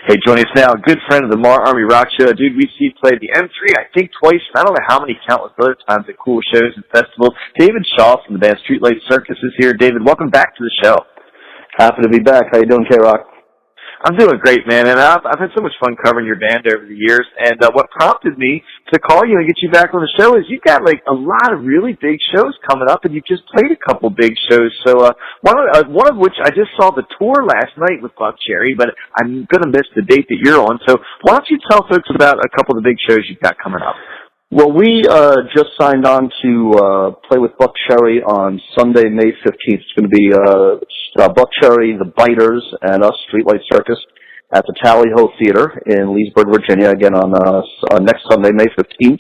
Hey, joining us now, a good friend of the MARR Army Rock Show. Dude, we've seen play the M3, I think twice. I don't know how many countless other times at cool shows and festivals. David Shaw from the band Streetlight Circus is here. David, welcome back to the show. Happy to be back. How you doing, K-Rock? I'm doing great, man, and I've had so much fun covering your band over the years, and what prompted me to call you and get you back on the show is you've got, like, a lot of really big shows coming up, and you've just played a couple big shows, so one of which I just saw the tour last night with Buck Cherry, but I'm going to miss the date that you're on, so why don't you tell folks about a couple of the big shows you've got coming up? Well, we just signed on to play with Buck Cherry on Sunday, May 15th. It's going to be Buck Cherry, the Biters, and us, Streetlight Circus, at the Tally Ho Theater in Leesburg, Virginia, again on next Sunday, May 15th.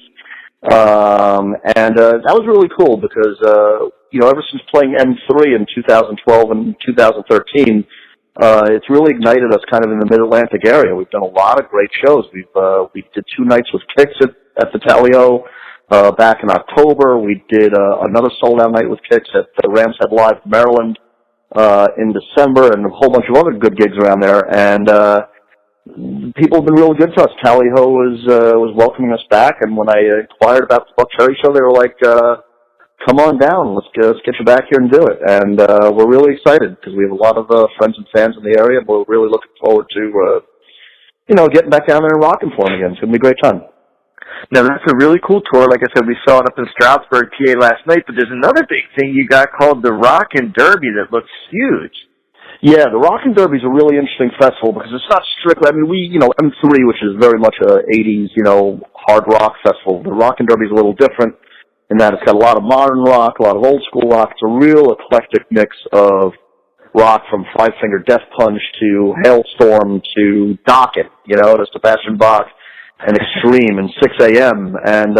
And that was really cool because, ever since playing M3 in 2012 and 2013, it's really ignited us kind of in the Mid-Atlantic area. We've done a lot of great shows. We did 2 nights with Kicks at the Tally-O back in October. We did another sold-out night with Kicks at the Rams Head Live, Maryland, in December, and a whole bunch of other good gigs around there. And people have been really good to us. Tally-Ho was welcoming us back, and when I inquired about the Buck Cherry show, they were like, come on down, let's get you back here and do it. And we're really excited because we have a lot of friends and fans in the area, but we're really looking forward to getting back down there and rocking for them again. It's going to be a great time. Now, that's a really cool tour. Like I said, we saw it up in Stroudsburg, PA last night, but there's another big thing you got called the Rock and Derby that looks huge. Yeah, the Rock and Derby is a really interesting festival because it's not strictly, M3, which is very much a 80s, hard rock festival. The Rock and Derby is a little different in that it's got a lot of modern rock, a lot of old school rock. It's a real eclectic mix of rock from Five Finger Death Punch to Hailstorm to Docket, to Sebastian Bach and Extreme and 6 a.m. And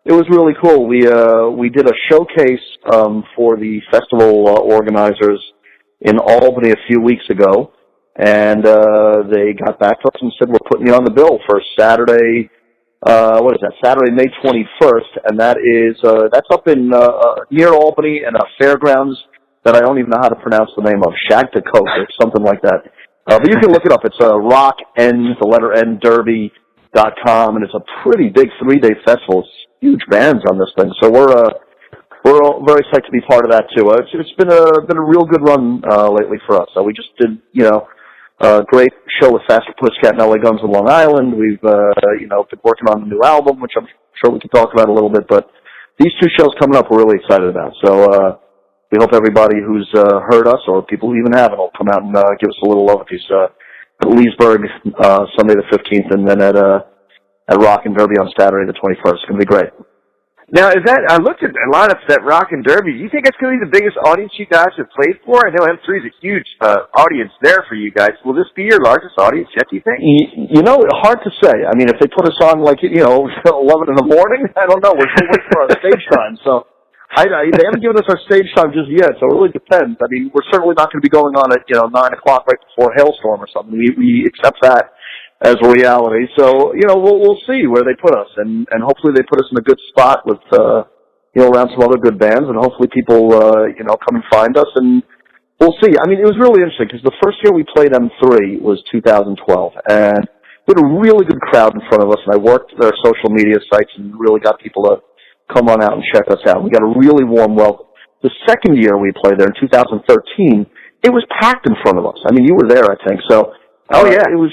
it was really cool. We did a showcase for the festival organizers in Albany a few weeks ago, and they got back to us and said, we're putting you on the bill for Saturday, Saturday, May 21st, and that's up in near Albany in a fairgrounds that I don't even know how to pronounce the name of, Shagtacoke or something like that. But you can look it up. It's Rock N, the letter N, Derby.com, and it's a pretty big 3-day festival. It's huge bands on this thing, so we're all very excited to be part of that too. It's been a real good run lately for us. So we just did a great show with Faster Pussycat and LA Guns in Long Island. We've been working on the new album, which I'm sure we can talk about a little bit. But these 2 shows coming up, we're really excited about. So we hope everybody who's heard us or people who even haven't will come out and give us a little love at these. At Leesburg, Sunday the 15th, and then at Rock and Derby on Saturday the 21st. It's going to be great. Now, I looked at a lineup for that Rock and Derby. Do you think it's going to be the biggest audience you guys have played for? I know M3 is a huge audience there for you guys. Will this be your largest audience yet, do you think? Hard to say. I mean, if they put us on, 11 in the morning, I don't know. We're still waiting for our stage time, so they haven't given us our stage time just yet, so it really depends. I mean, we're certainly not going to be going on at 9 o'clock right before Hailstorm or something. We accept that as a reality. So we'll see where they put us, and hopefully they put us in a good spot with around some other good bands, and hopefully people come and find us, and we'll see. I mean, it was really interesting because the first year we played M3 was 2012, and we had a really good crowd in front of us, and I worked their social media sites and really got people to come on out and check us out. We got a really warm welcome. The second year we played there in 2013, it was packed in front of us. I mean, you were there, I think. So, it was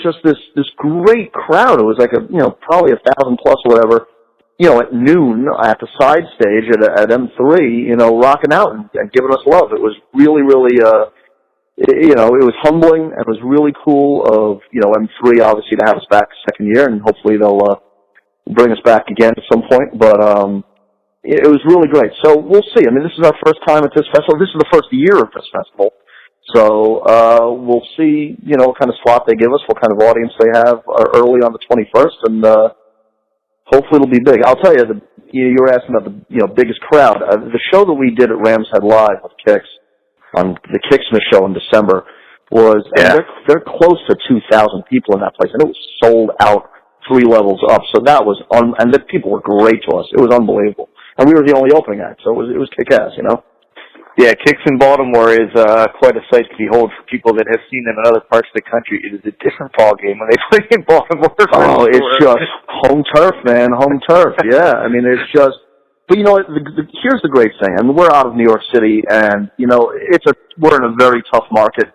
just this great crowd. It was like probably 1,000 plus or whatever. At noon at the side stage at M3, rocking out and giving us love. It was really, really, it was humbling. It was really cool of M3 obviously to have us back second year, and hopefully they'll bring us back again at some point, but it was really great. So we'll see. I mean, this is our first time at this festival. This is the first year of this festival. So we'll see, what kind of slot they give us, what kind of audience they have early on the 21st, and hopefully it'll be big. I'll tell you, you were asking about the biggest crowd. The show that we did at Rams Head Live with Kicks, on the Kicksmith show in December, was they're close to 2,000 people in that place, and it was sold out 3 levels up, so that was and the people were great to us. It was unbelievable, and we were the only opening act, so it was kick-ass, Yeah, Kicks in Baltimore is quite a sight to behold for people that have seen them in other parts of the country. It is a different ball game when they play in Baltimore. Oh, it's just home turf, man, home turf. Yeah, I mean, it's just. But you know, here's the great thing. I mean, we're out of New York City, and you know, we're in a very tough market.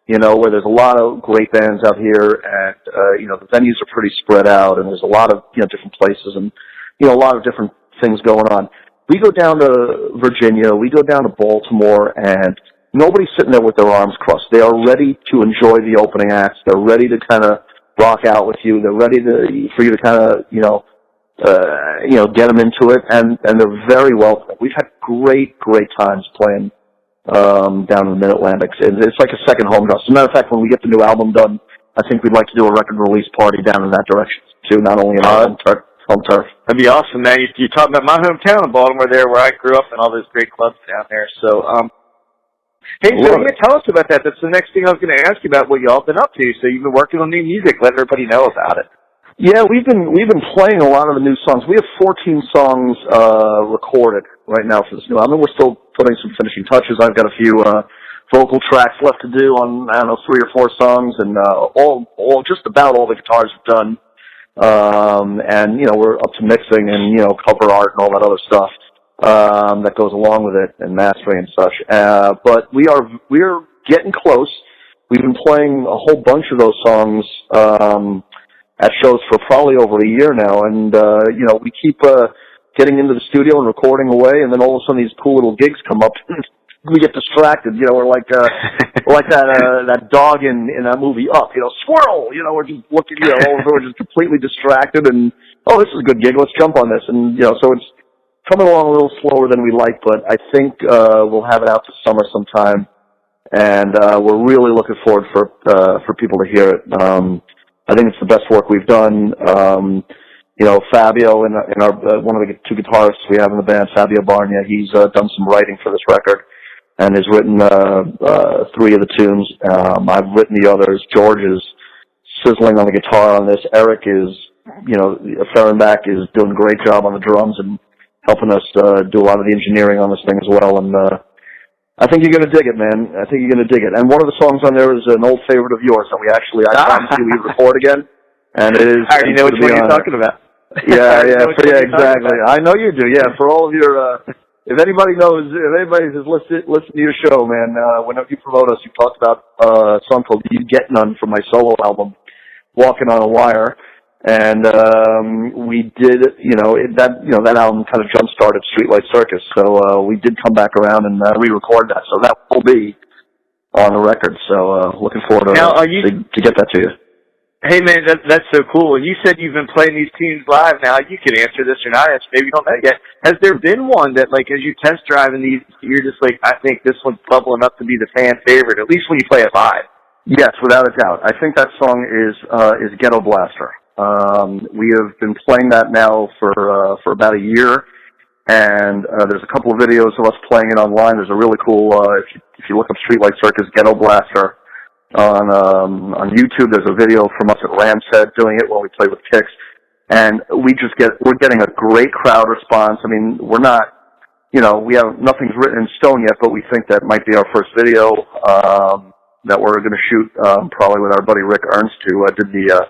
You know, where there's a lot of great bands out here, and you know, the venues are pretty spread out, and there's a lot of different places, and you know, a lot of different things going on. We go down to Virginia, we go down to Baltimore, and nobody's sitting there with their arms crossed. They are ready to enjoy the opening acts. They're ready to kind of rock out with you. They're ready for you to kind of, get them into it, and they're very welcome. We've had great times playing down in the Mid-Atlantic. It's like a second home to us. As a matter of fact, when we get the new album done, I think we'd like to do a record release party down in that direction, too, not only in our home turf. That'd be awesome, man. You're talking about my hometown of Baltimore there, where I grew up, and all those great clubs down there. So, hey, so tell us about that. That's the next thing I was going to ask you about, what y'all been up to. So you've been working on new music. Let everybody know about it. Yeah, we've been playing a lot of the new songs. We have 14 songs recorded right now for this new album. We're still putting some finishing touches. I've got a few vocal tracks left to do on, 3 or 4 songs, and just about all the guitars are done. And we're up to mixing and cover art and all that other stuff that goes along with it, and mastering and such. But we're getting close. We've been playing a whole bunch of those songs at shows for probably over a year now, and we keep getting into the studio and recording away, and then all of a sudden these cool little gigs come up. We get distracted, we're like that dog in that movie Up, squirrel, we're just looking, we're just completely distracted, and this is a good gig, let's jump on this, and so it's coming along a little slower than we like, but I think we'll have it out this summer sometime, and we're really looking forward for people to hear it. I think it's the best work we've done. Fabio and our one of the 2 guitarists we have in the band, Fabio Barnia, he's done some writing for this record and has written 3 of the tunes. I've written the others. George is sizzling on the guitar on this. Eric is, Ferenbach is doing a great job on the drums and helping us do a lot of the engineering on this thing as well. And I think you're going to dig it, man. I think you're going to dig it. And one of the songs on there is an old favorite of yours that I promised you we'd record again. And it is. I already know which one you're talking about. Yeah, exactly. I know you do. Yeah, for all of your, if anybody has listened to your show, man, whenever you promote us, you talked about a song called "You Get None" from my solo album, "Walking on a Wire," and we did, that album kind of jump-started Streetlight Circus, so we did come back around and re-record that, so that will be on the record. So looking forward to get that to you. Hey, man, that's so cool. And you said you've been playing these tunes live. Now, you can answer this or not. Maybe you don't know yet. Has there been one that, as you test driving these, you're just like, I think this one's bubbling up to be the fan favorite, at least when you play it live? Yes, without a doubt. I think that song is Ghetto Blaster. We have been playing that now for about a year, and there's a couple of videos of us playing it online. There's a really cool, if you look up Streetlight Circus Ghetto Blaster, on YouTube, there's a video from us at Rams Head doing it while we play with Kicks, and we're getting a great crowd response. I mean, we're not, nothing's written in stone yet, but we think that might be our first video that we're going to shoot probably with our buddy Rick Ernst, who did the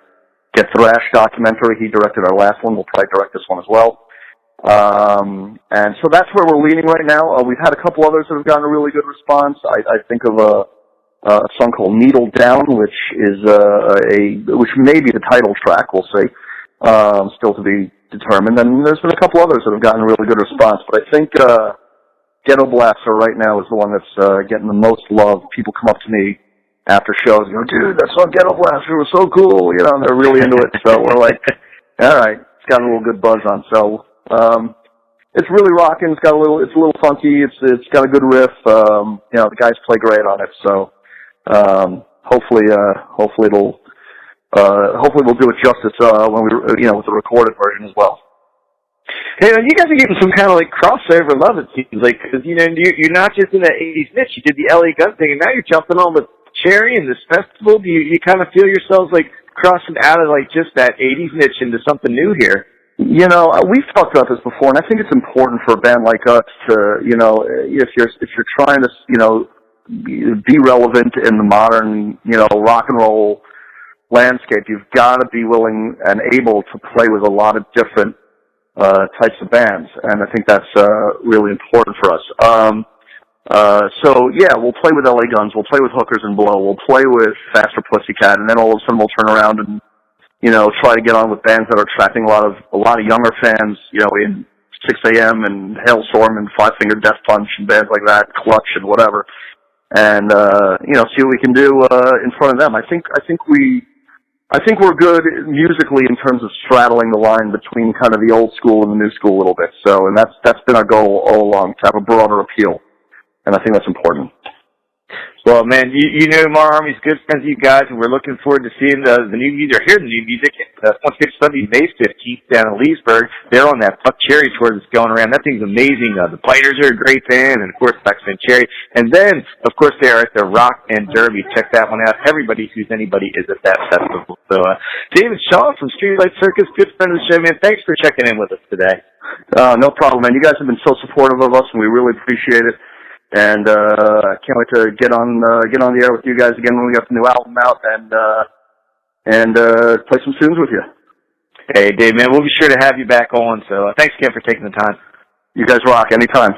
Get Thrashed documentary. He directed our last one. We'll probably direct this one as well. And so that's where we're leaning right now. We've had a couple others that have gotten a really good response. I think of a song called Needle Down, which is which may be the title track, we'll see, still to be determined. And there's been a couple others that have gotten a really good response, but I think Ghetto Blaster right now is the one that's getting the most love. People come up to me after shows and go, "Dude, that song Ghetto Blaster was so cool," and they're really into it. So we're like, all right, it's got a little good buzz on. So it's really rocking. It's a little funky. It's got a good riff. The guys play great on it. So hopefully we'll do it justice when we with the recorded version as well. Hey, you guys are getting some kind of crossover love, it seems like, because you're not just in that '80s niche. You did the LA Gun thing, and now you're jumping on with Cherry and this festival. Do you kind of feel yourselves crossing out of just that '80s niche into something new here? You know, we've talked about this before, and I think it's important for a band like us to, you know, if you're trying to, you know, be relevant in the modern, you know, rock and roll landscape, you've got to be willing and able to play with a lot of different types of bands, and I think that's really important for us. So yeah, we'll play with LA Guns, we'll play with Hookers and Blow, we'll play with Faster Pussycat, and then all of a sudden we'll turn around and, you know, try to get on with bands that are attracting a lot of younger fans, you know, in 6 a.m. and Hailstorm and Five Finger Death Punch and bands like that, Clutch and whatever, and you know, see what we can do in front of them. I think we're good musically in terms of straddling the line between kind of the old school and the new school a little bit. So, and that's been our goal all along, to have a broader appeal, and I think that's important. Well, man, you know MARR Army's good friends with you guys, and we're looking forward to seeing the new music, or hearing the new music. Once it's Sunday, May 15th down in Leesburg, they're on that Buck Cherry tour that's going around. That thing's amazing. The Biters are a great band, and of course, Buckspin Cherry. And then, of course, they are at the Rock and Derby. Check that one out. Everybody who's anybody is at that festival. So, David Shaw from Streetlight Circus, good friend of the show, man. Thanks for checking in with us today. No problem, man. You guys have been so supportive of us, and we really appreciate it. And I can't wait to get on the air with you guys again when we got the new album out, and play some tunes with you. Hey, Dave, man, we'll be sure to have you back on. So thanks again for taking the time. You guys rock. Anytime.